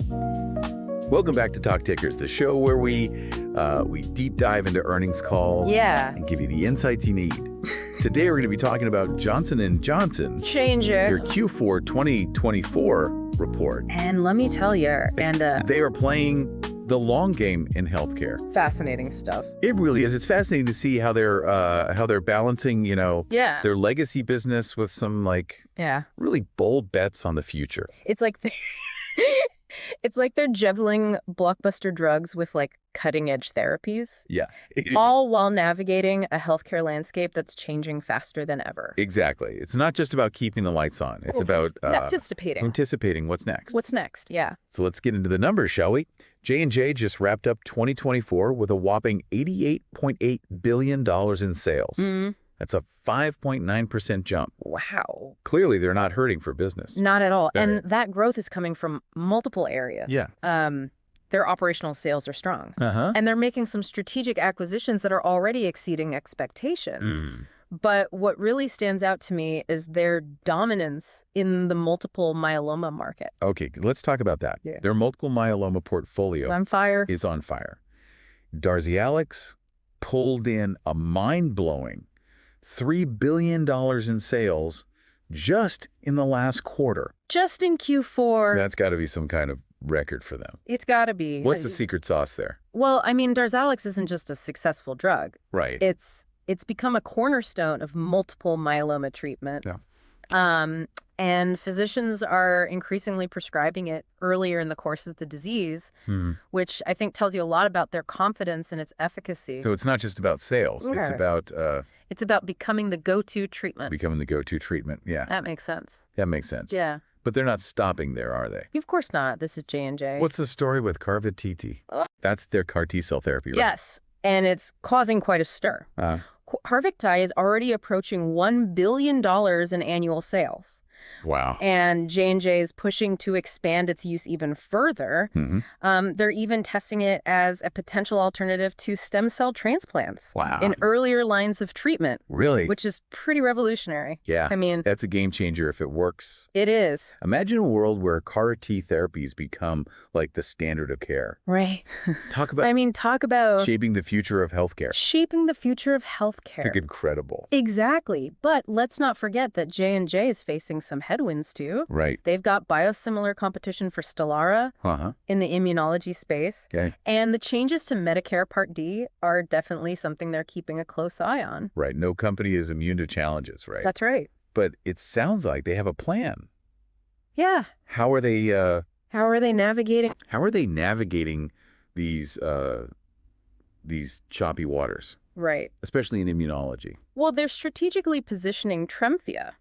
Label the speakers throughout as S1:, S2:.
S1: Welcome back to Talk Tickers, the show where we deep dive into earnings calls and give you the insights you need. Today we're going to be talking about Johnson & Johnson. Your Q4 2024 report.
S2: And let me tell you,
S1: they are playing the long game in healthcare.
S2: fascinating stuff.
S1: It really is. It's fascinating to see how they're balancing, their legacy business with some really bold bets on the future.
S2: It's like it's like they're juggling blockbuster drugs with cutting edge therapies.
S1: Yeah.
S2: All while navigating a healthcare landscape that's changing faster than ever.
S1: Exactly. It's not just about keeping the lights on. It's about anticipating what's next.
S2: What's next? Yeah.
S1: So let's get into the numbers, shall we? J&J just wrapped up 2024 with a whopping $88.8 billion in sales.
S2: Mm.
S1: That's a 5.9% jump.
S2: Wow.
S1: Clearly, they're not hurting for business.
S2: Not at all. And that growth is coming from multiple areas.
S1: Yeah.
S2: Their operational sales are strong.
S1: Uh-huh.
S2: And they're making some strategic acquisitions that are already exceeding expectations.
S1: Mm.
S2: But what really stands out to me is their dominance in the multiple myeloma market.
S1: Okay, let's talk about that.
S2: Yeah.
S1: Their multiple myeloma portfolio
S2: On fire.
S1: is on fire. Darzalex pulled in a mind-blowing $3 billion in sales just in the last quarter.
S2: Just in Q4.
S1: That's got to be some kind of record for them.
S2: It's got to be.
S1: What's the secret sauce there?
S2: Well, I mean, Darzalex isn't just a successful drug.
S1: Right.
S2: It's become a cornerstone of multiple myeloma treatment.
S1: Yeah.
S2: And physicians are increasingly prescribing it earlier in the course of the disease, which I think tells you a lot about their confidence in its efficacy.
S1: So it's not just about sales.
S2: Yeah.
S1: It's
S2: about becoming the go-to treatment.
S1: becoming the go-to treatment. Yeah.
S2: That makes sense.
S1: That makes sense.
S2: Yeah.
S1: But they're not stopping there, are they?
S2: Of course not. This is J&J.
S1: What's the story with Carvititi? That's their CAR T-cell therapy, right?
S2: Yes. And it's causing quite a stir. Carvicti is already approaching $1 billion in annual sales.
S1: Wow.
S2: And J&J is pushing to expand its use even further.
S1: Mm-hmm.
S2: They're even testing it as a potential alternative to stem cell transplants.
S1: Wow.
S2: In earlier lines of treatment.
S1: Really?
S2: Which is pretty revolutionary.
S1: Yeah.
S2: I mean,
S1: that's a game changer if it works.
S2: it is.
S1: Imagine a world where CAR T therapies become like the standard of care.
S2: Right.
S1: Talk about shaping the future of healthcare.
S2: Shaping the future of healthcare.
S1: Think incredible.
S2: Exactly. But let's not forget that J&J is facing some headwinds too.
S1: Right.
S2: They've got biosimilar competition for Stelara in the immunology space.
S1: Okay.
S2: And the changes to Medicare Part D are definitely something they're keeping a close eye on.
S1: Right. No company is immune to challenges, right?
S2: That's right.
S1: But it sounds like they have a plan.
S2: Yeah.
S1: How are they
S2: navigating?
S1: How are they navigating these choppy waters?
S2: Right.
S1: Especially in immunology.
S2: Well, they're strategically positioning Tremfya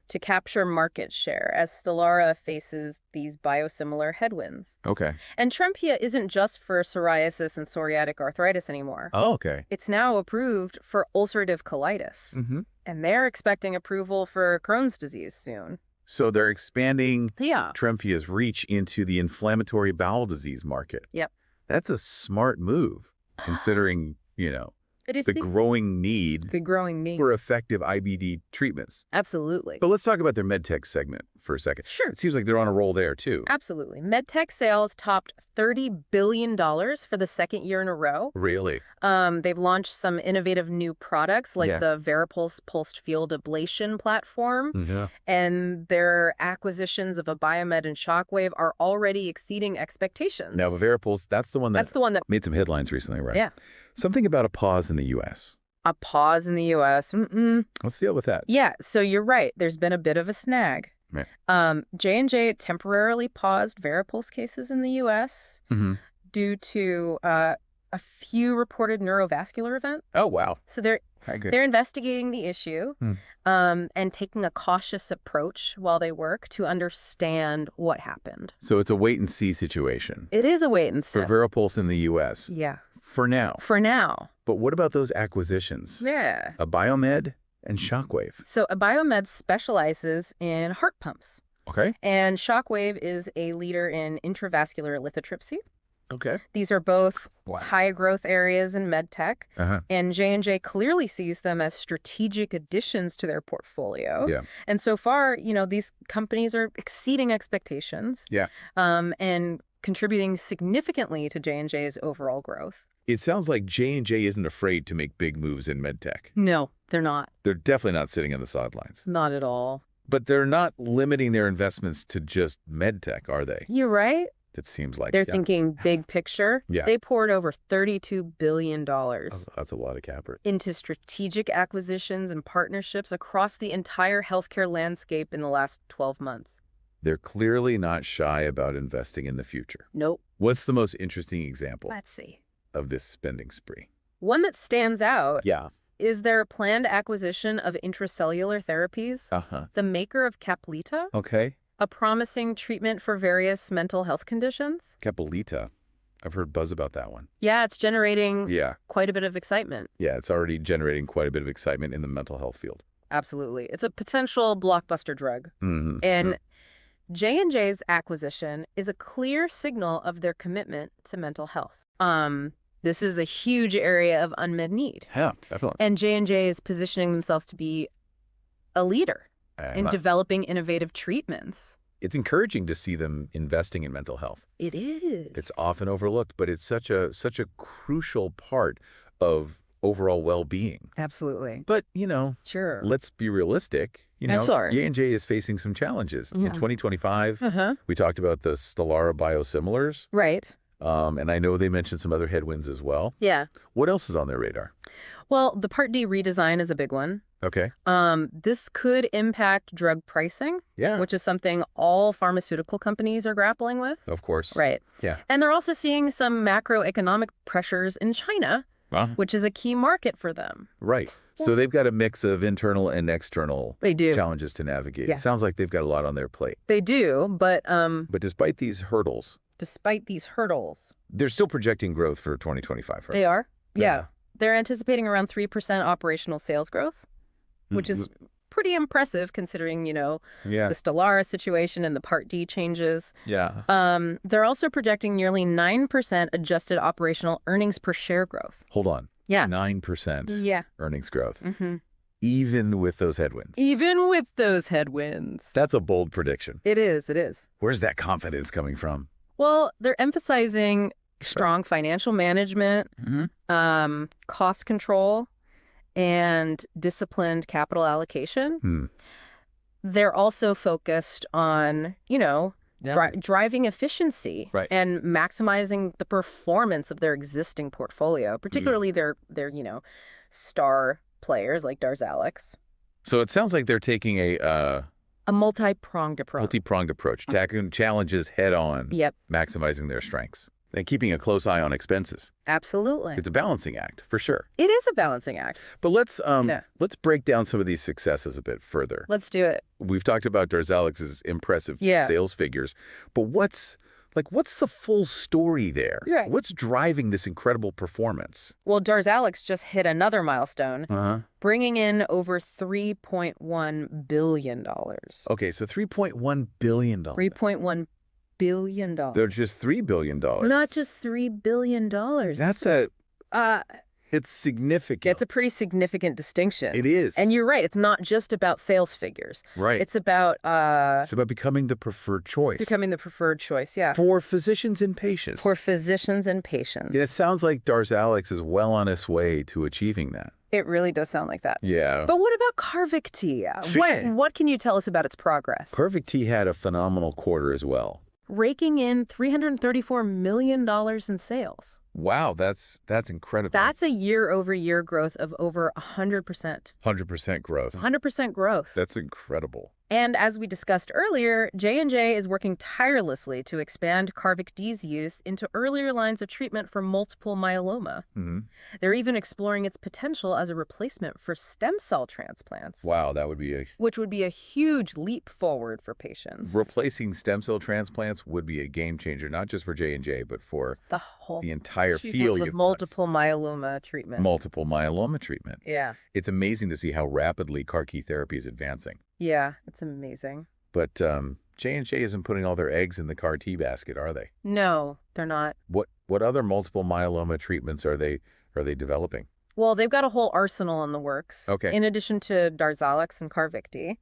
S2: to capture market share as Stelara faces these biosimilar headwinds.
S1: Okay.
S2: And Tremfya isn't just for psoriasis and psoriatic arthritis anymore.
S1: Oh, okay.
S2: It's now approved for ulcerative colitis.
S1: Mm-hmm.
S2: And they're expecting approval for Crohn's disease soon.
S1: So they're expanding
S2: Yeah.
S1: Tremfya's reach into the inflammatory bowel disease market.
S2: Yep.
S1: That's a smart move, considering,
S2: It is
S1: the growing need
S2: growing need
S1: for effective IBD treatments.
S2: Absolutely.
S1: But let's talk about their Medtech segment for a second.
S2: Sure.
S1: It seems like they're on a roll there, too.
S2: Absolutely. Medtech sales topped $30 billion for the second year in a row.
S1: Really?
S2: They've launched some innovative new products like the Varipulse pulsed field ablation platform.
S1: Yeah.
S2: And their acquisitions of Abiomed and Shockwave are already exceeding expectations.
S1: Now, Varipulse, that's the one that made some headlines recently, right?
S2: Yeah.
S1: Something about a pause in the U.S.
S2: A pause in the U.S.
S1: Let's deal with that.
S2: Yeah, so you're right. There's been a bit of a snag.
S1: Right.
S2: J&J temporarily paused Varipulse cases in the U.S. Due to a few reported neurovascular events.
S1: Oh, wow.
S2: So they're investigating the issue and taking a cautious approach while they work to understand what happened.
S1: So it's a wait-and-see situation.
S2: It is a wait-and-see.
S1: For Varipulse in the U.S.
S2: Yeah.
S1: For now.
S2: For now.
S1: But what about those acquisitions?
S2: Yeah.
S1: Abiomed and Shockwave.
S2: So Abiomed specializes in heart pumps.
S1: Okay.
S2: And Shockwave is a leader in intravascular lithotripsy.
S1: Okay.
S2: These are both high growth areas in medtech, and J&J clearly sees them as strategic additions to their portfolio.
S1: Yeah.
S2: And so far, these companies are exceeding expectations.
S1: Yeah.
S2: And contributing significantly to J&J's overall growth.
S1: It sounds like J&J isn't afraid to make big moves in medtech.
S2: No, they're not.
S1: They're definitely not sitting on the sidelines.
S2: Not at all.
S1: But they're not limiting their investments to just medtech, are they?
S2: You're right.
S1: It seems like
S2: they're thinking big picture.
S1: Yeah.
S2: They poured over $32 billion
S1: That's a lot of capital.
S2: into strategic acquisitions and partnerships across the entire healthcare landscape in the last 12 months.
S1: They're clearly not shy about investing in the future.
S2: Nope.
S1: What's the most interesting example
S2: Let's see.
S1: of this spending spree?
S2: One that stands out
S1: Yeah.
S2: is their planned acquisition of intracellular therapies, the maker of Caplyta,
S1: Okay.
S2: a promising treatment for various mental health conditions.
S1: Caplyta. I've heard buzz about that one.
S2: Yeah, it's generating
S1: Yeah.
S2: quite a bit of excitement.
S1: Yeah, it's already generating quite a bit of excitement in the mental health field.
S2: Absolutely. It's a potential blockbuster drug.
S1: Mm-hmm.
S2: And J&J's acquisition is a clear signal of their commitment to mental health. This is a huge area of unmet need.
S1: Yeah, definitely.
S2: And J&J is positioning themselves to be a leader in developing innovative treatments.
S1: It's encouraging to see them investing in mental health.
S2: It is.
S1: It's often overlooked, but it's such a crucial part of overall well-being.
S2: Absolutely.
S1: But,
S2: Sure.
S1: let's be realistic. J&J is facing some challenges. In 2025, we talked about the Stelara biosimilars.
S2: Right.
S1: And I know they mentioned some other headwinds as well.
S2: Yeah.
S1: What else is on their radar?
S2: Well, the Part D redesign is a big one.
S1: Okay.
S2: This could impact drug pricing, which is something all pharmaceutical companies are grappling with.
S1: Of course.
S2: Right.
S1: Yeah.
S2: And they're also seeing some macroeconomic pressures in China, which is a key market for them.
S1: Right. So they've got a mix of internal and external challenges to navigate.
S2: Yeah.
S1: It sounds like they've got a lot on their plate.
S2: They do, but
S1: despite these hurdles,
S2: they're
S1: still projecting growth for 2025, right?
S2: They are. Yeah. They're anticipating around 3% operational sales growth, which is pretty impressive considering, the Stelara situation and the Part D changes.
S1: Yeah.
S2: They're also projecting nearly 9% adjusted operational earnings per share growth.
S1: Hold on.
S2: Yeah.
S1: 9% earnings growth.
S2: Mm-hmm.
S1: Even with those headwinds. That's a bold prediction.
S2: It is.
S1: Where's that confidence coming from?
S2: Well, they're emphasizing strong financial management, cost control, and disciplined capital allocation. They're also focused on, driving efficiency and maximizing the performance of their existing portfolio, particularly their star players like Darzalex.
S1: So it sounds like they're taking a
S2: multi-pronged approach.
S1: Tackling challenges head on, maximizing their strengths, and keeping a close eye on expenses.
S2: Absolutely.
S1: It's a balancing act, for sure.
S2: It is a balancing act.
S1: But let's break down some of these successes a bit further.
S2: Let's do it.
S1: We've talked about Darzalex's impressive sales figures, but what's the full story there?
S2: Right.
S1: What's driving this incredible performance?
S2: Well, Darzalex just hit another milestone, bringing in over $3.1 billion.
S1: Okay, so $3.1 billion.
S2: $3.1 billion.
S1: They're just $3 billion.
S2: Not just $3 billion.
S1: It's significant.
S2: It's a pretty significant distinction.
S1: It is.
S2: And you're right. It's not just about sales figures.
S1: Right.
S2: It's about
S1: becoming the preferred choice.
S2: Yeah.
S1: For physicians and patients. It sounds like Darzalex is well on its way to achieving that.
S2: It really does sound like that.
S1: Yeah.
S2: But what about Carvykti? What can you tell us about its progress?
S1: Carvykti had a phenomenal quarter as well,
S2: raking in $334 million in sales.
S1: Wow, that's incredible.
S2: That's a year-over-year growth of over 100%.
S1: 100% growth.
S2: 100% growth.
S1: That's incredible.
S2: And as we discussed earlier, J&J is working tirelessly to expand Carvykti's use into earlier lines of treatment for multiple myeloma. They're even exploring its potential as a replacement for stem cell transplants.
S1: Wow,
S2: which would be a huge leap forward for patients.
S1: Replacing stem cell transplants would be a game changer, not just for J&J, but for the entire field
S2: of multiple myeloma treatment.
S1: Yeah. It's amazing to see how rapidly CAR-T therapy is advancing.
S2: Yeah, it's amazing.
S1: But J&J isn't putting all their eggs in the CAR-T basket, are they?
S2: No, they're not.
S1: What other multiple myeloma treatments are they developing?
S2: Well, they've got a whole arsenal in the works.
S1: Okay.
S2: In addition to Darzalex and Carvykti,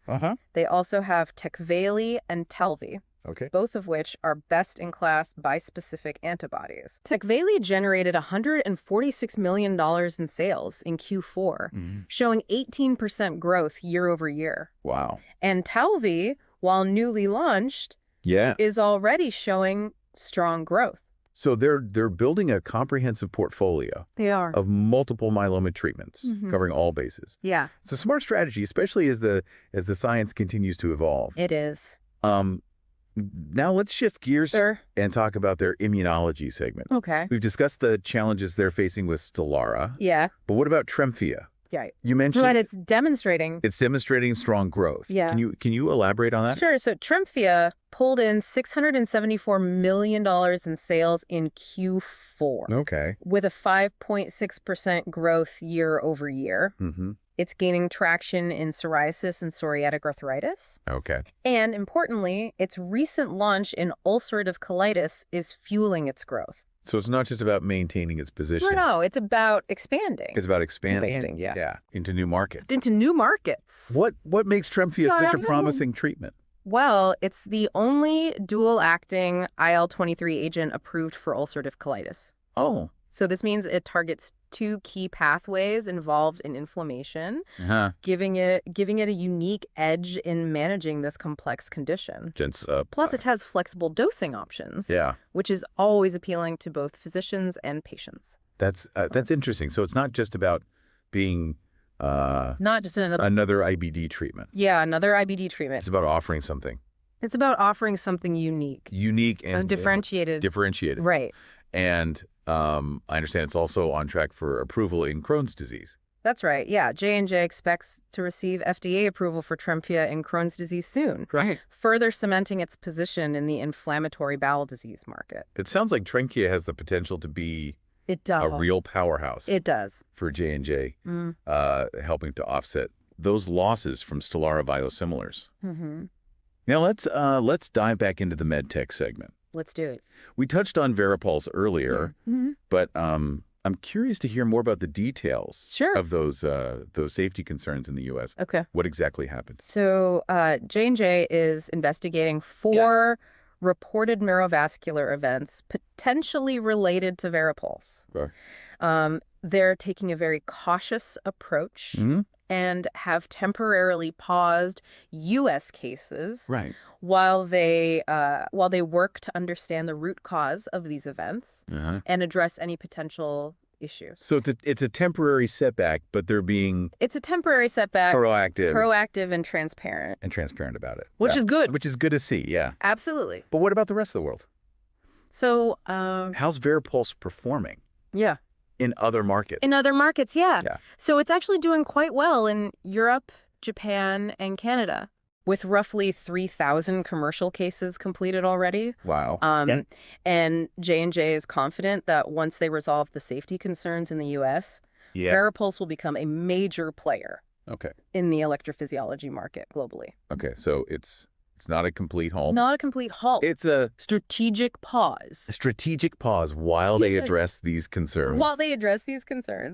S2: they also have Tecvayli and Talvey.
S1: Okay.
S2: both of which are best-in-class bispecific antibodies. Tecvayli generated $146 million in sales in Q4, showing 18% growth year over year.
S1: Wow.
S2: And Talvey, while newly launched, is already showing strong growth.
S1: So they're building a comprehensive portfolio of multiple myeloma treatments, covering all bases.
S2: Yeah.
S1: It's a smart strategy, especially as the science continues to evolve.
S2: It is.
S1: Now let's shift gears and talk about their immunology segment.
S2: Okay.
S1: We've discussed the challenges they're facing with Stelara.
S2: Yeah.
S1: But what about Tremfya?
S2: Yeah.
S1: You mentioned
S2: it's demonstrating
S1: strong growth.
S2: Yeah.
S1: Can you elaborate on that?
S2: Sure. So Tremfya pulled in $674 million in sales in Q4.
S1: Okay.
S2: With a 5.6% growth year over year. It's gaining traction in psoriasis and psoriatic arthritis.
S1: Okay.
S2: And importantly, its recent launch in ulcerative colitis is fueling its growth.
S1: So it's not just about maintaining its position.
S2: No, it's about expanding.
S1: It's about expanding.
S2: Yeah.
S1: Into new markets.
S2: Into new markets.
S1: What makes Tremfya such a promising treatment?
S2: Well, it's the only dual-acting IL-23 agent approved for ulcerative colitis.
S1: Oh.
S2: So this means it targets two key pathways involved in inflammation, giving it a unique edge in managing this complex condition. Plus, it has flexible dosing options, which is always appealing to both physicians and patients.
S1: That's interesting. So it's not just about being
S2: not just
S1: another IBD treatment.
S2: Yeah, another IBD treatment.
S1: It's about offering something.
S2: It's about offering something unique.
S1: Unique and
S2: differentiated.
S1: Differentiated.
S2: Right.
S1: And I understand it's also on track for approval in Crohn's disease.
S2: That's right. Yeah. J&J expects to receive FDA approval for Tremfya in Crohn's disease soon.
S1: Right.
S2: Further cementing its position in the inflammatory bowel disease market.
S1: It sounds like Tremfya has the potential to be a real powerhouse.
S2: It does.
S1: For J&J, helping to offset those losses from Stelara biosimilars. Now let's dive back into the Medtech segment.
S2: Let's do it.
S1: We touched on Varipulse earlier, but I'm curious to hear more about the details of those safety concerns in the U.S.
S2: Okay.
S1: What exactly happened?
S2: So J&J is investigating 4 reported neurovascular events potentially related to Varipulse. They're taking a very cautious approach and have temporarily paused U.S. cases while they work to understand the root cause of these events and address any potential issues.
S1: So it's a temporary setback, but they're being
S2: it's a temporary setback, proactive and transparent about it, which is good.
S1: Which is good to see. Yeah,
S2: absolutely.
S1: But what about the rest of the world?
S2: So
S1: how's Varipulse performing?
S2: Yeah.
S1: In other markets?
S2: In other markets, yeah. So it's actually doing quite well in Europe, Japan, and Canada, with roughly 3,000 commercial cases completed already.
S1: Wow.
S2: And J&J is confident that once they resolve the safety concerns in the U.S., Varipulse will become a major player in the electrophysiology market globally.
S1: Okay, so it's not a complete halt.
S2: Not a complete halt.
S1: It's a
S2: strategic pause.
S1: A strategic pause while they address these concerns.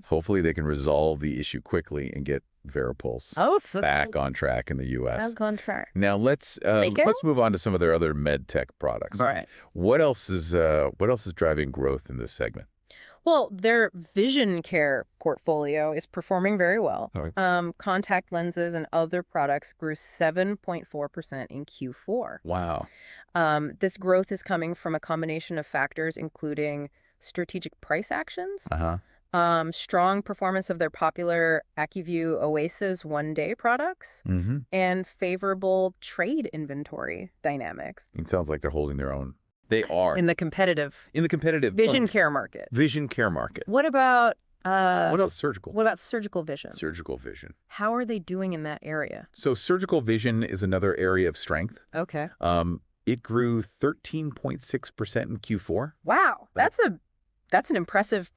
S2: Hopefully
S1: they can resolve the issue quickly and get Varipulse back on track in the U.S.
S2: Back on track.
S1: Now let's move on to some of their other Medtech products.
S2: All right.
S1: What else is driving growth in this segment?
S2: Well, their vision care portfolio is performing very well. Contact lenses and other products grew 7.4% in Q4.
S1: Wow.
S2: This growth is coming from a combination of factors, including strategic price actions, strong performance of their popular AccuView Oasis one-day products, and favorable trade inventory dynamics.
S1: It sounds like they're holding their own. They are.
S2: In the competitive vision care market.
S1: Vision care market.
S2: What about
S1: surgical?
S2: What about surgical vision?
S1: Surgical vision.
S2: How are they doing in that area?
S1: So surgical vision is another area of strength.
S2: Okay.
S1: It grew 13.6% in Q4.
S2: Wow. That's an impressive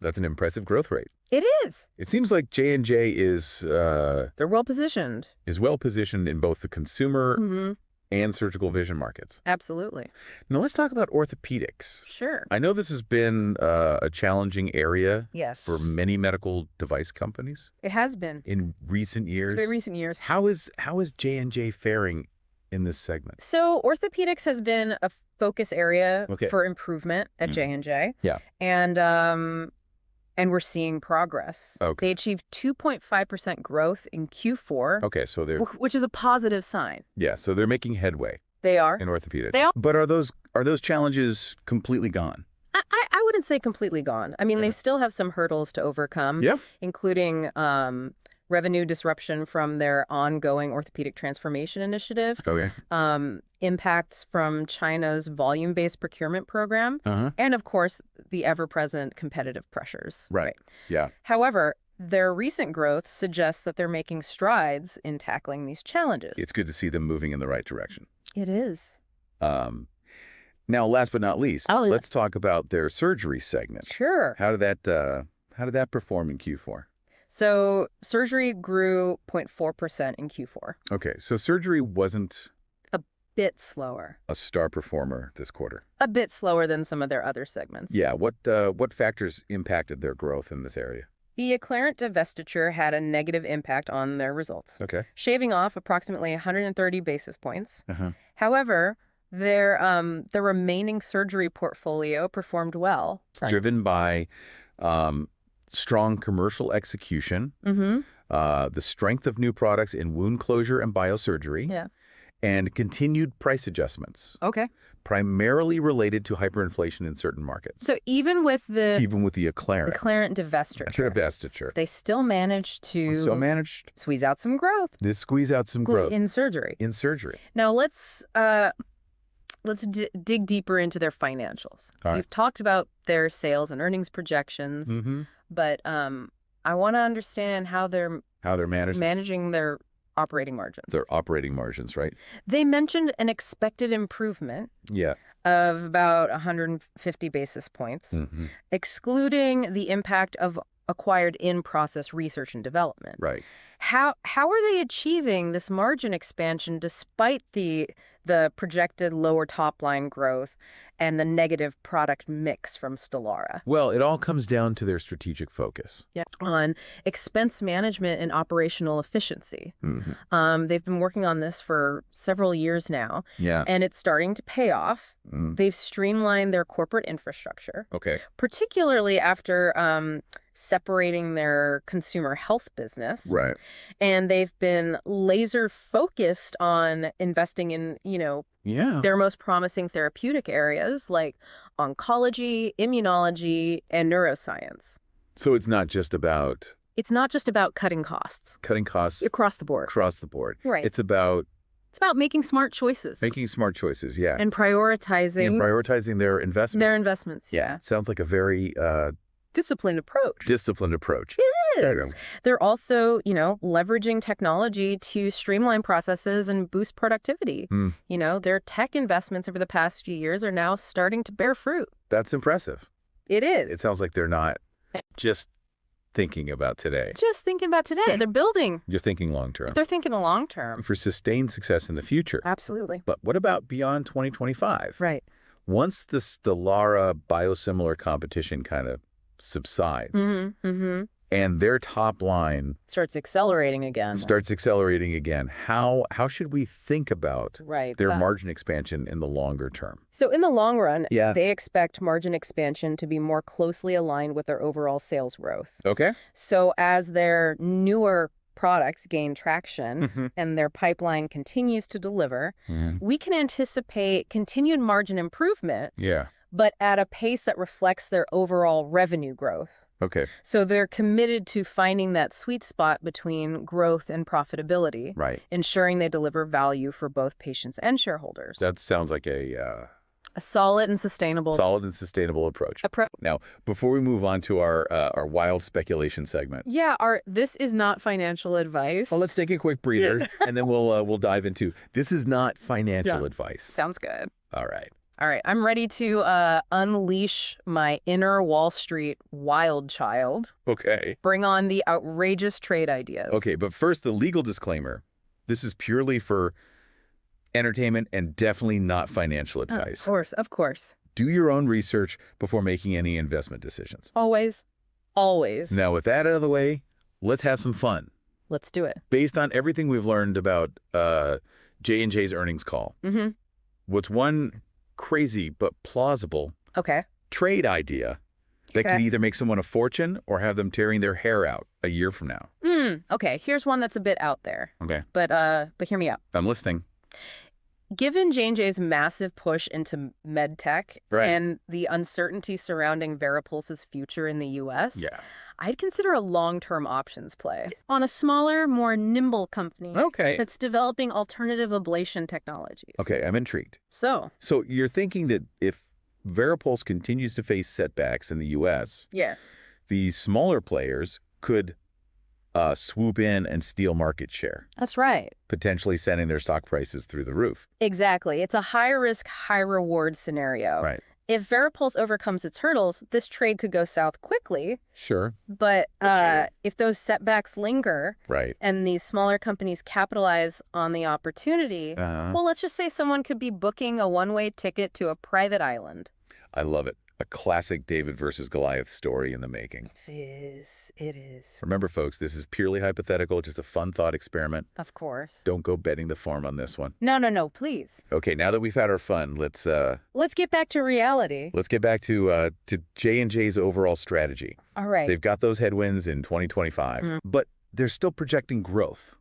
S1: growth rate.
S2: It is.
S1: It seems like J&J is
S2: they're well positioned.
S1: Is well positioned in both the consumer and surgical vision markets.
S2: Absolutely.
S1: Now let's talk about orthopedics.
S2: Sure.
S1: I know this has been a challenging area for many medical device companies.
S2: It has been.
S1: In recent years.
S2: It's been recent years.
S1: How is J&J faring in this segment?
S2: So orthopedics has been a focus area for improvement at J&J.
S1: Yeah.
S2: And we're seeing progress.
S1: Okay.
S2: They achieved 2.5% growth in Q4.
S1: Okay, so they're...
S2: Which is a positive sign.
S1: Yeah, so they're making headway.
S2: They are.
S1: In orthopedics.
S2: They are.
S1: But are those challenges completely gone?
S2: I wouldn't say completely gone. I mean, they still have some hurdles to overcome, including revenue disruption from their ongoing orthopedic transformation initiative, impacts from China's volume-based procurement program, and, of course, the ever-present competitive pressures.
S1: Right. Yeah.
S2: However, their recent growth suggests that they're making strides in tackling these challenges.
S1: It's good to see them moving in the right direction.
S2: It is.
S1: Now, last but not least, let's talk about their surgery segment.
S2: Sure.
S1: How did that perform in Q4?
S2: So surgery grew 0.4% in Q4.
S1: Okay, so surgery wasn't
S2: a bit slower.
S1: A star performer this quarter.
S2: A bit slower than some of their other segments.
S1: Yeah, what factors impacted their growth in this area?
S2: The Acclarent divestiture had a negative impact on their results, shaving off approximately 130 basis points. However, their remaining surgery portfolio performed well.
S1: It's driven by strong commercial execution, the strength of new products in wound closure and biosurgery, and continued price adjustments. Primarily related to hyperinflation in certain markets.
S2: So even with the
S1: Acclarent
S2: divestiture, they still managed to squeeze out some growth. In surgery. Now let's dig deeper into their financials. We've talked about their sales and earnings projections, but I want to understand how they're managing their operating margins.
S1: Their operating margins, right?
S2: They mentioned an expected improvement of about 150 basis points, excluding the impact of acquired in-process research and development.
S1: Right.
S2: How are they achieving this margin expansion despite the projected lower top-line growth and the negative product mix from Stelara?
S1: Well, it all comes down to their strategic focus.
S2: On expense management and operational efficiency. They've been working on this for several years now, and it's starting to pay off. They've streamlined their corporate infrastructure, particularly after separating their consumer health business.
S1: Right.
S2: And they've been laser focused on investing in, their most promising therapeutic areas like oncology, immunology, and neuroscience.
S1: So it's not just about
S2: cutting costs. Across the board. Right.
S1: It's about
S2: making smart choices.
S1: And
S2: prioritizing
S1: their investments. Sounds like a very
S2: disciplined approach. It is. They're also, leveraging technology to streamline processes and boost productivity. Their tech investments over the past few years are now starting to bear fruit.
S1: That's impressive.
S2: It is.
S1: It sounds like they're not just thinking about today.
S2: They're building.
S1: You're thinking long term.
S2: They're thinking long term.
S1: For sustained success in the future.
S2: Absolutely.
S1: But what about beyond 2025?
S2: Right.
S1: Once the Stelara biosimilar competition kind of subsides and their top line
S2: starts accelerating again,
S1: how should we think about their margin expansion in the longer term?
S2: So in the long run, they expect margin expansion to be more closely aligned with their overall sales growth. So as their newer products gain traction and their pipeline continues to deliver, we can anticipate continued margin improvement, but at a pace that reflects their overall revenue growth. So they're committed to finding that sweet spot between growth and profitability, ensuring they deliver value for both patients and shareholders.
S1: That sounds like a
S2: solid and sustainable
S1: approach. Now, before we move on to our wild speculation segment.
S2: This is not financial advice.
S1: Well, let's take a quick breather and then we'll dive into this is not financial advice.
S2: Sounds good.
S1: All right,
S2: I'm ready to unleash my inner Wall Street wild child. Bring on the outrageous trade ideas.
S1: But first, the legal disclaimer. This is purely for entertainment and definitely not financial advice.
S2: Of course.
S1: Do your own research before making any investment decisions.
S2: Always.
S1: Now, with that out of the way, let's have some fun.
S2: Let's do it.
S1: Based on everything we've learned about J&J's earnings call. What's one crazy but plausible trade idea that could either make someone a fortune or have them tearing their hair out a year from now?
S2: Okay, here's one that's a bit out there.
S1: Okay.
S2: But hear me out.
S1: I'm listening.
S2: Given J&J's massive push into medtech and the uncertainty surrounding Varipulse's future in the U.S., I'd consider a long-term options play on a smaller, more nimble company that's developing alternative ablation technologies.
S1: Okay, I'm intrigued.
S2: So
S1: you're thinking that if Varipulse continues to face setbacks in the U.S., these smaller players could swoop in and steal market share.
S2: That's right.
S1: Potentially sending their stock prices through the roof.
S2: Exactly. It's a high-risk, high-reward scenario.
S1: Right.
S2: If Varipulse overcomes its hurdles, this trade could go south quickly.
S1: Sure.
S2: But if those setbacks linger and these smaller companies capitalize on the opportunity, well, let's just say someone could be booking a one-way ticket to a private island.
S1: I love it. A classic David versus Goliath story in the making.
S2: It is.
S1: Remember, folks, this is purely hypothetical, just a fun thought experiment.
S2: Of course.
S1: Don't go betting the farm on this one.
S2: No, please.
S1: Okay, now that we've had our fun, let's
S2: get back to reality.
S1: Let's get back to J&J's overall strategy.
S2: All right.
S1: They've got those headwinds in 2025, but they're still projecting growth.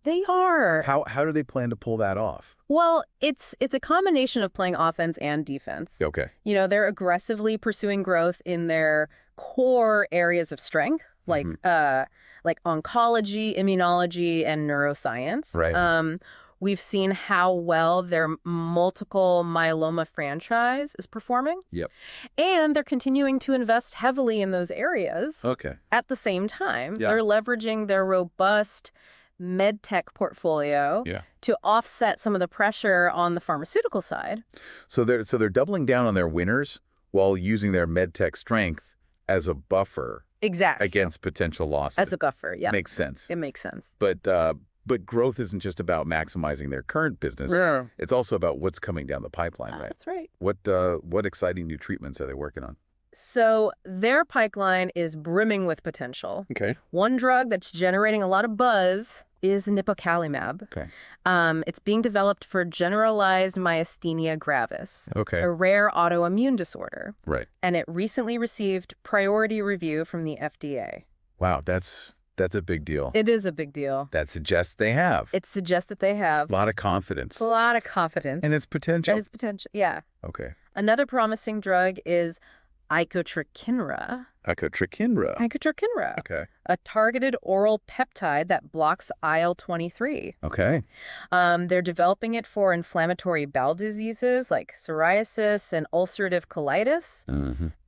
S2: They are.
S1: How do they plan to pull that off?
S2: Well, it's a combination of playing offense and defense.
S1: Okay.
S2: You know, they're aggressively pursuing growth in their core areas of strength, like oncology, immunology, and neuroscience.
S1: Right.
S2: We've seen how well their multiple myeloma franchise is performing.
S1: Yep.
S2: And they're continuing to invest heavily in those areas.
S1: Okay.
S2: At the same time, they're leveraging their robust Medtech portfolio to offset some of the pressure on the pharmaceutical side.
S1: So they're doubling down on their winners while using their Medtech strength as a buffer against potential losses.
S2: As a buffer, yeah.
S1: Makes sense.
S2: It makes sense.
S1: But growth isn't just about maximizing their current business.
S2: Yeah.
S1: It's also about what's coming down the pipeline, right?
S2: That's right.
S1: What exciting new treatments are they working on?
S2: So their pipeline is brimming with potential.
S1: Okay.
S2: One drug that's generating a lot of buzz is nipokalimab.
S1: Okay.
S2: It's being developed for generalized myasthenia gravis,
S1: a
S2: rare autoimmune disorder.
S1: Right.
S2: And it recently received priority review from the FDA.
S1: Wow, that's a big deal.
S2: It is a big deal.
S1: That suggests they have.
S2: It suggests that they have.
S1: A lot of confidence.
S2: A lot of confidence.
S1: And its potential.
S2: Yeah.
S1: Okay.
S2: Another promising drug is Ica-Trachinra.
S1: Ica-Trachinra. Okay.
S2: A targeted oral peptide that blocks IL-23.
S1: Okay.
S2: They're developing it for inflammatory bowel diseases like psoriasis and ulcerative colitis.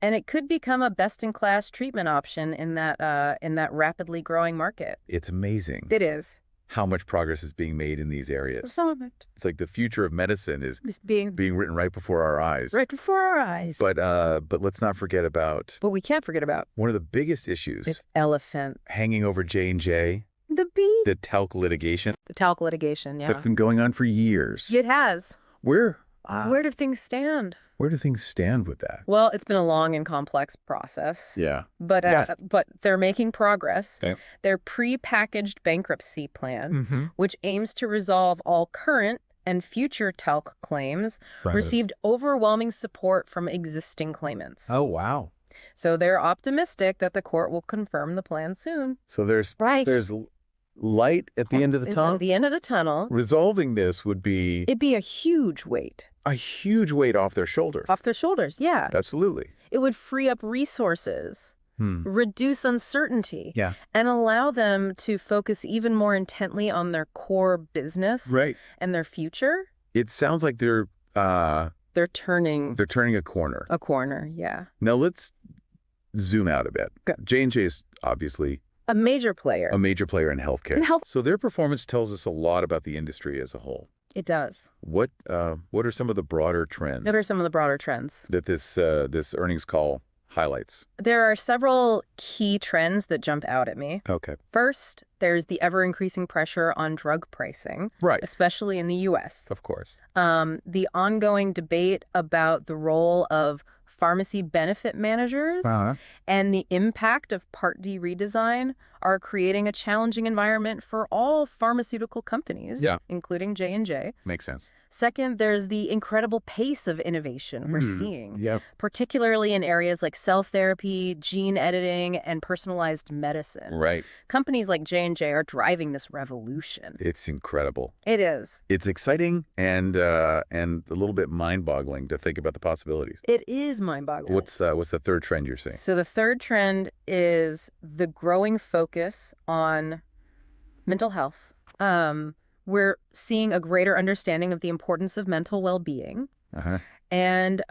S2: And it could become a best-in-class treatment option in that rapidly growing market.
S1: It's amazing.
S2: It is.
S1: How much progress is being made in these areas.
S2: Some of it.
S1: It's like the future of medicine is being written right before our eyes.
S2: Right before our eyes.
S1: But let's not forget about...
S2: But we can't forget about...
S1: One of the biggest issues...
S2: This elephant.
S1: Hanging over J&J.
S2: The bee.
S1: The talc litigation.
S2: The talc litigation, yeah.
S1: That's been going on for years.
S2: It has.
S1: Where
S2: do things stand?
S1: Where do things stand with that?
S2: Well, it's been a long and complex process.
S1: Yeah.
S2: But they're making progress. Okay. Their pre-packaged bankruptcy plan, which aims to resolve all current and future talc claims, received overwhelming support from existing claimants.
S1: Oh, wow.
S2: So they're optimistic that the court will confirm the plan soon.
S1: So there's light at the end of the tunnel?
S2: At the end of the tunnel.
S1: Resolving this would be...
S2: It'd be a huge weight.
S1: A huge weight off their shoulders.
S2: Off their shoulders, yeah.
S1: Absolutely.
S2: It would free up resources, reduce uncertainty, and allow them to focus even more intently on their core business and their future.
S1: It sounds like they're
S2: turning
S1: a corner.
S2: A corner, yeah.
S1: Now let's zoom out a bit.
S2: Good.
S1: J&J is obviously
S2: a major player.
S1: A major player in healthcare. So their performance tells us a lot about the industry as a whole.
S2: It does.
S1: What are some of the broader trends?
S2: What are some of the broader trends
S1: that this earnings call highlights?
S2: There are several key trends that jump out at me.
S1: Okay.
S2: First, there's the ever-increasing pressure on drug pricing, especially in the U.S.
S1: Of course.
S2: The ongoing debate about the role of pharmacy benefit managers, and the impact of Part D redesign are creating a challenging environment for all pharmaceutical companies, including J&J.
S1: Makes sense.
S2: Second, there's the incredible pace of innovation we're seeing, particularly in areas like cell therapy, gene editing, and personalized medicine.
S1: Right.
S2: Companies like J&J are driving this revolution.
S1: It's incredible.
S2: It is.
S1: It's exciting and a little bit mind-boggling to think about the possibilities.
S2: It is mind-boggling.
S1: What's the third trend you're seeing?
S2: So the third trend is the growing focus on mental health. We're seeing a greater understanding of the importance of mental well-being. And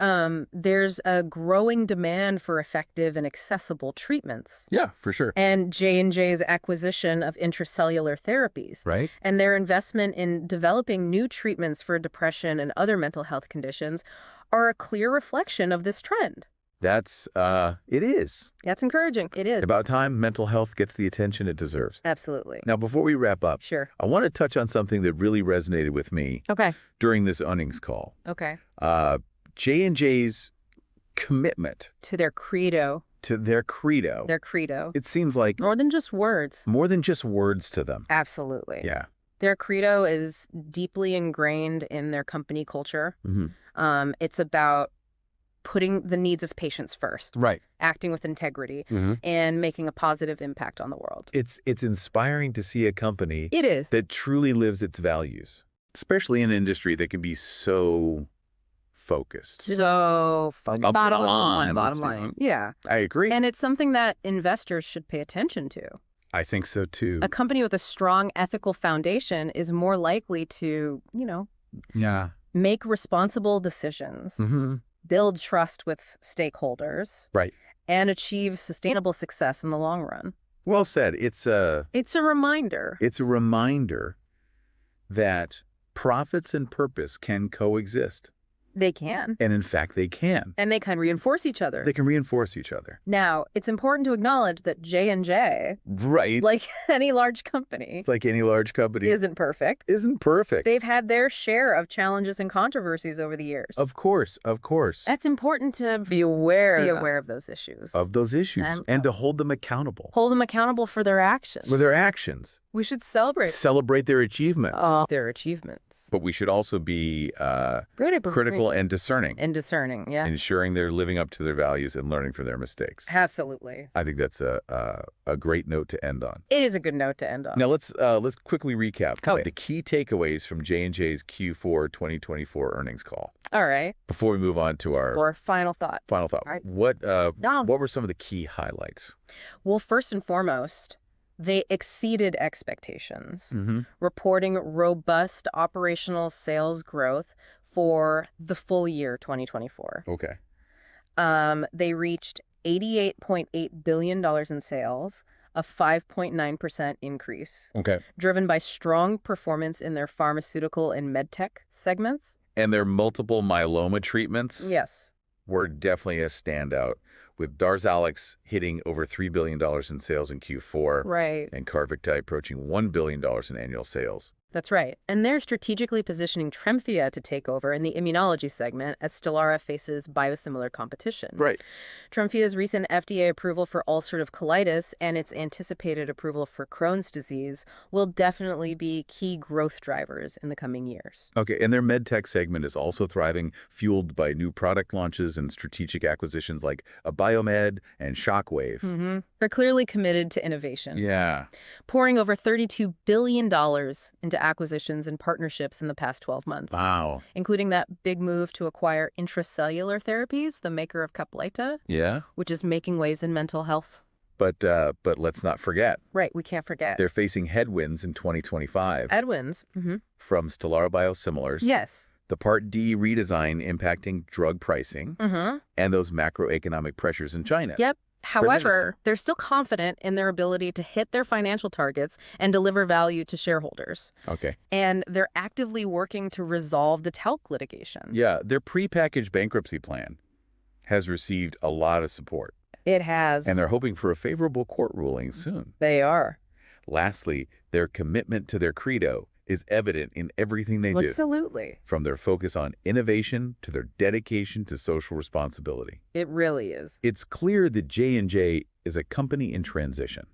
S2: there's a growing demand for effective and accessible treatments.
S1: Yeah, for sure.
S2: And J&J's acquisition of intracellular therapies.
S1: Right.
S2: And their investment in developing new treatments for depression and other mental health conditions are a clear reflection of this trend.
S1: It is.
S2: That's encouraging. It is.
S1: About time mental health gets the attention it deserves.
S2: Absolutely.
S1: Now, before we wrap up,
S2: sure,
S1: I want to touch on something that really resonated with me during this earnings call. J&J's commitment
S2: to their credo.
S1: Their credo. It seems like
S2: more than just words.
S1: More than just words to them.
S2: Absolutely.
S1: Yeah.
S2: Their credo is deeply ingrained in their company culture. It's about putting the needs of patients first.
S1: Right.
S2: Acting with integrity and making a positive impact on the world.
S1: It's inspiring to see a company
S2: that
S1: truly lives its values, especially in an industry that can be so focused.
S2: Bottom line. Yeah.
S1: I agree.
S2: And it's something that investors should pay attention to.
S1: I think so too.
S2: A company with a strong ethical foundation is more likely to, make responsible decisions. Build trust with stakeholders.
S1: Right.
S2: And achieve sustainable success in the long run.
S1: Well said. It's a
S2: reminder.
S1: It's a reminder that profits and purpose can coexist.
S2: They can.
S1: And in fact, they can.
S2: And they can reinforce each other.
S1: They can reinforce each other.
S2: Now, it's important to acknowledge that J&J, like any large company, isn't perfect. They've had their share of challenges and controversies over the years.
S1: Of course.
S2: That's important to be aware of those issues.
S1: And to hold them accountable.
S2: Hold them accountable for their actions. We should celebrate
S1: their achievements. But we should also be critical and discerning.
S2: Yeah.
S1: Ensuring they're living up to their values and learning from their mistakes.
S2: Absolutely.
S1: I think that's a great note to end on.
S2: It is a good note to end on.
S1: Now let's quickly recap the key takeaways from J&J's Q4 2024 earnings call.
S2: All right.
S1: Before we move on to our
S2: final thought.
S1: Right. What were some of the key highlights?
S2: Well, first and foremost, they exceeded expectations, reporting robust operational sales growth for the full year 2024. They reached $88.8 billion in sales, a 5.9% increase, driven by strong performance in their pharmaceutical and Medtech segments.
S1: And their multiple myeloma treatments were definitely a standout, with Darzalex hitting over $3 billion in sales in Q4.
S2: Right.
S1: And Carvykti approaching $1 billion in annual sales.
S2: That's right. And they're strategically positioning Tremfya to take over in the immunology segment as Stelara faces biosimilar competition.
S1: Right.
S2: Tremfya's recent FDA approval for ulcerative colitis and its anticipated approval for Crohn's disease will definitely be key growth drivers in the coming years.
S1: And their Medtech segment is also thriving, fueled by new product launches and strategic acquisitions like Abiomed and Shockwave.
S2: They're clearly committed to innovation.
S1: Yeah.
S2: Pouring over $32 billion into acquisitions and partnerships in the past 12 months.
S1: Wow.
S2: Including that big move to acquire intracellular therapies, the maker of Caplyta.
S1: Yeah.
S2: Which is making waves in mental health.
S1: But let's not forget.
S2: Right, we can't forget.
S1: They're facing headwinds in 2025.
S2: Headwinds.
S1: From Stelara biosimilars.
S2: Yes.
S1: The Part D redesign impacting drug pricing. And those macroeconomic pressures in China.
S2: Yep. However, they're still confident in their ability to hit their financial targets and deliver value to shareholders. And they're actively working to resolve the talc litigation.
S1: Yeah, their prepackaged bankruptcy plan has received a lot of support.
S2: It has.
S1: And they're hoping for a favorable court ruling soon.
S2: They are.
S1: Lastly, their commitment to their credo is evident in everything they do.
S2: Absolutely.
S1: From their focus on innovation to their dedication to social responsibility.
S2: It really is.
S1: It's clear that J&J is a company in transition.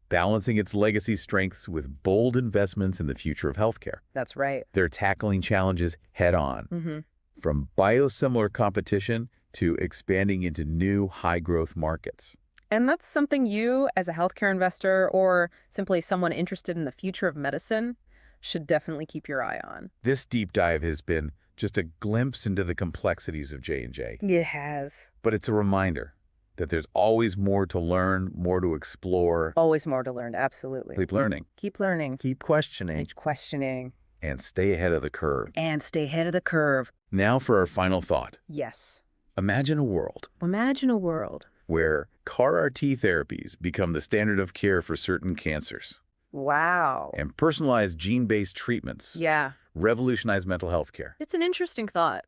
S1: Balancing its legacy strengths with bold investments in the future of healthcare.
S2: That's right.
S1: They're tackling challenges head-on, from biosimilar competition to expanding into new high-growth markets.
S2: And that's something you, as a healthcare investor or simply someone interested in the future of medicine, should definitely keep your eye on.
S1: This deep dive has been just a glimpse into the complexities of J&J.
S2: It has.
S1: But it's a reminder that there's always more to learn, more to explore.
S2: Always more to learn, absolutely.
S1: Keep learning.
S2: Keep learning.
S1: Keep questioning.
S2: Keep questioning.
S1: And stay ahead of the curve.
S2: And stay ahead of the curve.
S1: Now for our final thought.
S2: Yes.
S1: Imagine a world.
S2: Imagine a world
S1: where CAR-RT therapies become the standard of care for certain cancers.
S2: Wow.
S1: And personalized gene-based treatments.
S2: Yeah.
S1: Revolutionize mental health care.
S2: It's an interesting thought.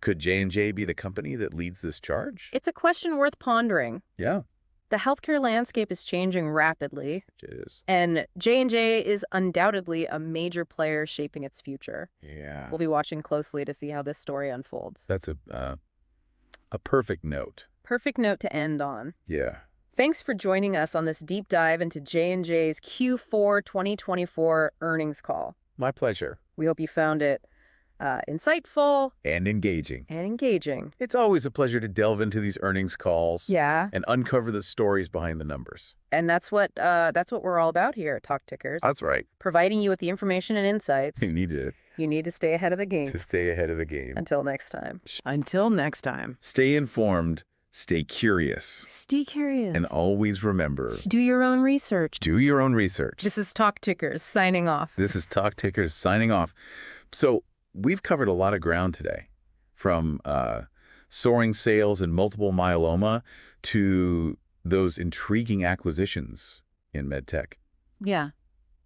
S1: Could J&J be the company that leads this charge?
S2: It's a question worth pondering.
S1: Yeah.
S2: The healthcare landscape is changing rapidly.
S1: It is.
S2: And J&J is undoubtedly a major player shaping its future.
S1: Yeah.
S2: We'll be watching closely to see how this story unfolds.
S1: That's a perfect note.
S2: Perfect note to end on.
S1: Yeah.
S2: Thanks for joining us on this deep dive into J&J's Q4 2024 earnings call.
S1: My pleasure.
S2: We hope you found it insightful.
S1: And engaging.
S2: It's
S1: always a pleasure to delve into these earnings calls.
S2: Yeah.
S1: And uncover the stories behind the numbers.
S2: And that's what we're all about here at Talk Tickers.
S1: That's right.
S2: Providing you with the information and insights.
S1: You need
S2: to stay ahead of the game.
S1: To stay ahead of the game.
S2: Until next time.
S1: Stay informed. Stay curious. And always remember.
S2: Do your own research.
S1: This
S2: is Talk Tickers signing off.
S1: So we've covered a lot of ground today, from soaring sales in multiple myeloma to those intriguing acquisitions in Medtech.
S2: Yeah.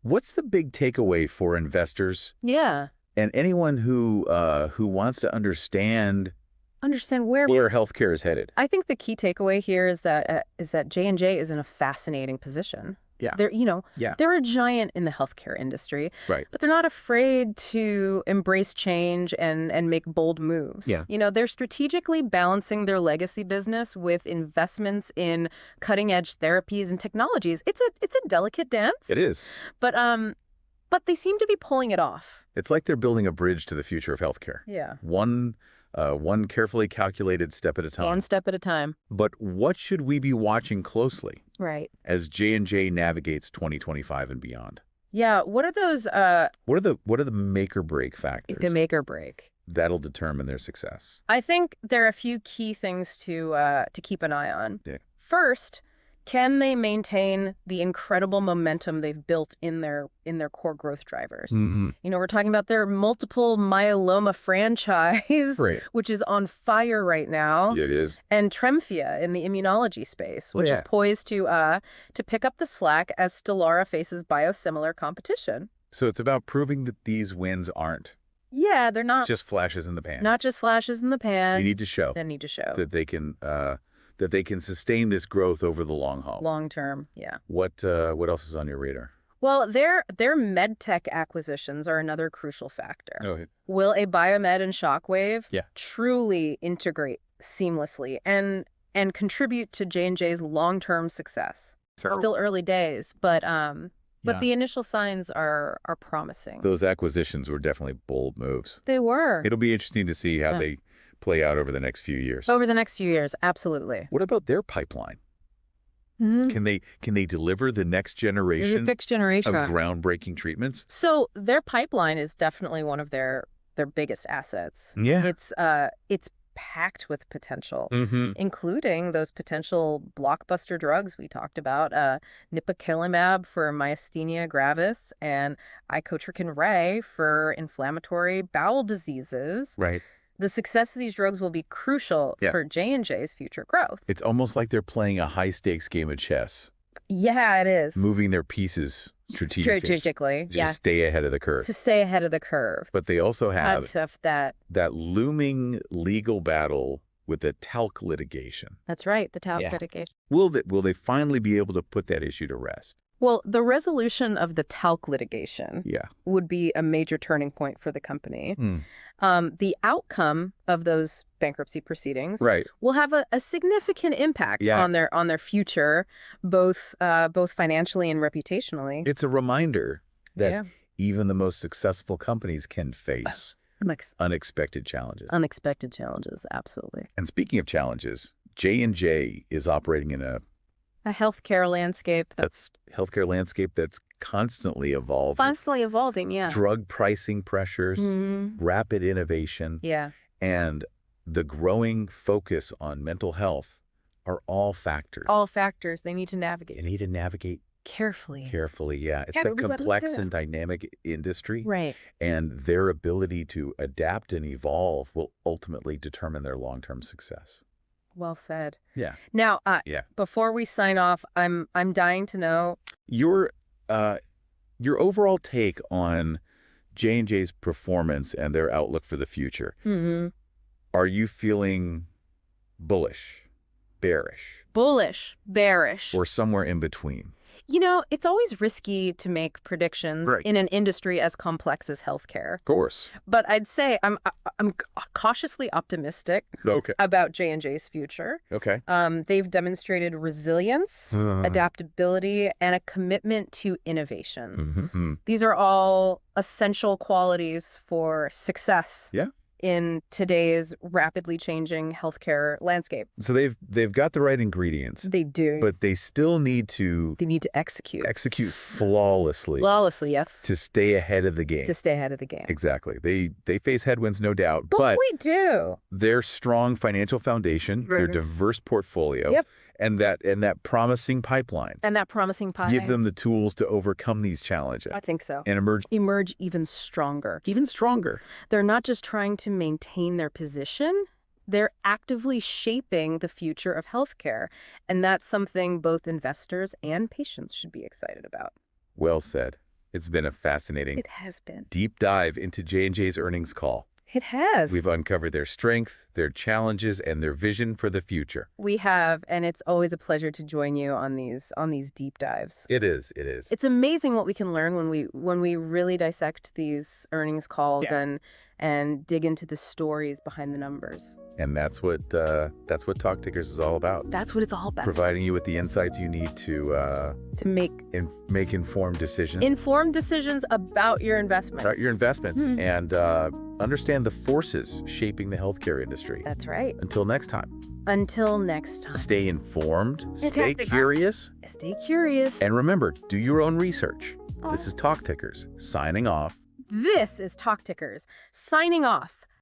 S1: What's the big takeaway for investors?
S2: Yeah.
S1: And anyone who wants to understand
S2: where
S1: healthcare is headed?
S2: I think the key takeaway here is that J&J is in a fascinating position.
S1: Yeah.
S2: They're a giant in the healthcare industry.
S1: Right.
S2: But they're not afraid to embrace change and make bold moves.
S1: Yeah.
S2: They're strategically balancing their legacy business with investments in cutting-edge therapies and technologies. It's a delicate dance.
S1: It is.
S2: But they seem to be pulling it off.
S1: It's like they're building a bridge to the future of healthcare.
S2: Yeah.
S1: One carefully calculated step at a time.
S2: One step at a time.
S1: But what should we be watching closely?
S2: Right.
S1: As J&J navigates 2025 and beyond?
S2: Yeah. What are those?
S1: What are the make or break factors?
S2: The make or break.
S1: That'll determine their success.
S2: I think there are a few key things to keep an eye on.
S1: Yeah.
S2: First, can they maintain the incredible momentum they've built in their core growth drivers? We're talking about their multiple myeloma franchise,
S1: right,
S2: which is on fire right now.
S1: It is.
S2: And Tremfya in the immunology space, which is poised to pick up the slack as Stelara faces biosimilar competition.
S1: So it's about proving that these wins aren't.
S2: Yeah, they're not
S1: just flashes in the pan.
S2: Not just flashes in the pan.
S1: They need to show. That they can sustain this growth over the long haul.
S2: Long term, yeah.
S1: What else is on your radar?
S2: Well, their Medtech acquisitions are another crucial factor.
S1: Oh, yeah.
S2: Will a Abiomed and Shockwave truly integrate seamlessly and contribute to J&J's long-term success? Still early days, but the initial signs are promising.
S1: Those acquisitions were definitely bold moves.
S2: They were.
S1: It'll be interesting to see how they play out over the next few years.
S2: Absolutely.
S1: What about their pipeline? Can they deliver the next generation of groundbreaking treatments?
S2: So their pipeline is definitely one of their biggest assets.
S1: Yeah.
S2: It's packed with potential, including those potential blockbuster drugs we talked about, nipokalimab for myasthenia gravis and Ica-Trachinra for inflammatory bowel diseases.
S1: Right.
S2: The success of these drugs will be crucial for J&J's future growth.
S1: It's almost like they're playing a high-stakes game of chess.
S2: Yeah, it is.
S1: Moving their pieces strategically. To stay ahead of the curve. But they also have that looming legal battle with the talc litigation.
S2: That's right, the talc litigation.
S1: Will they finally be able to put that issue to rest?
S2: Well, the resolution of the talc litigation would be a major turning point for the company. The outcome of those bankruptcy proceedings will have a significant impact on their future, both financially and reputationally.
S1: It's a reminder that even the most successful companies can face unexpected challenges.
S2: Unexpected challenges, absolutely.
S1: And speaking of challenges, J&J is operating in a
S2: healthcare landscape
S1: that's constantly evolving.
S2: Constantly evolving, yeah.
S1: Drug pricing pressures, rapid innovation, and the growing focus on mental health are all factors.
S2: All factors they need to navigate.
S1: They need to navigate
S2: carefully,
S1: yeah. It's a complex and dynamic industry.
S2: Right.
S1: And their ability to adapt and evolve will ultimately determine their long-term success.
S2: Well said.
S1: Yeah.
S2: Now, before we sign off, I'm dying to know
S1: your overall take on J&J's performance and their outlook for the future. Are you feeling bullish, bearish?
S2: Bullish, bearish.
S1: Or somewhere in between?
S2: You know, it's always risky to make predictions in an industry as complex as healthcare.
S1: Of course.
S2: But I'd say I'm cautiously optimistic about J&J's future.
S1: Okay.
S2: They've demonstrated resilience, adaptability, and a commitment to innovation. These are all essential qualities for success. In today's rapidly changing healthcare landscape.
S1: So they've got the right ingredients.
S2: They do.
S1: But they still need to...
S2: They need to execute.
S1: Execute flawlessly.
S2: Flawlessly, yes.
S1: To stay ahead of the game.
S2: To stay ahead of the game.
S1: Exactly. They face headwinds, no doubt.
S2: But we do.
S1: Their strong financial foundation, their diverse portfolio, and that promising pipeline. Give them the tools to overcome these challenges.
S2: I think so.
S1: And
S2: emerge even stronger.
S1: Even stronger.
S2: They're not just trying to maintain their position, they're actively shaping the future of healthcare. And that's something both investors and patients should be excited about.
S1: Well said. It's been a fascinating deep dive into J&J's earnings call.
S2: It has.
S1: We've uncovered their strength, their challenges, and their vision for the future.
S2: We have, and it's always a pleasure to join you on these deep dives.
S1: It is.
S2: It's amazing what we can learn when we really dissect these earnings calls and dig into the stories behind the numbers.
S1: And that's what Talk Tickers is all about.
S2: That's what it's all about.
S1: Providing you with the insights you need to make informed decisions.
S2: Informed decisions about your investments.
S1: And understand the forces shaping the healthcare industry.
S2: That's right.
S1: Until next time. Stay informed. Stay curious. And remember, do your own research. This is Talk Tickers signing off.
S2: This is Talk Tickers signing off.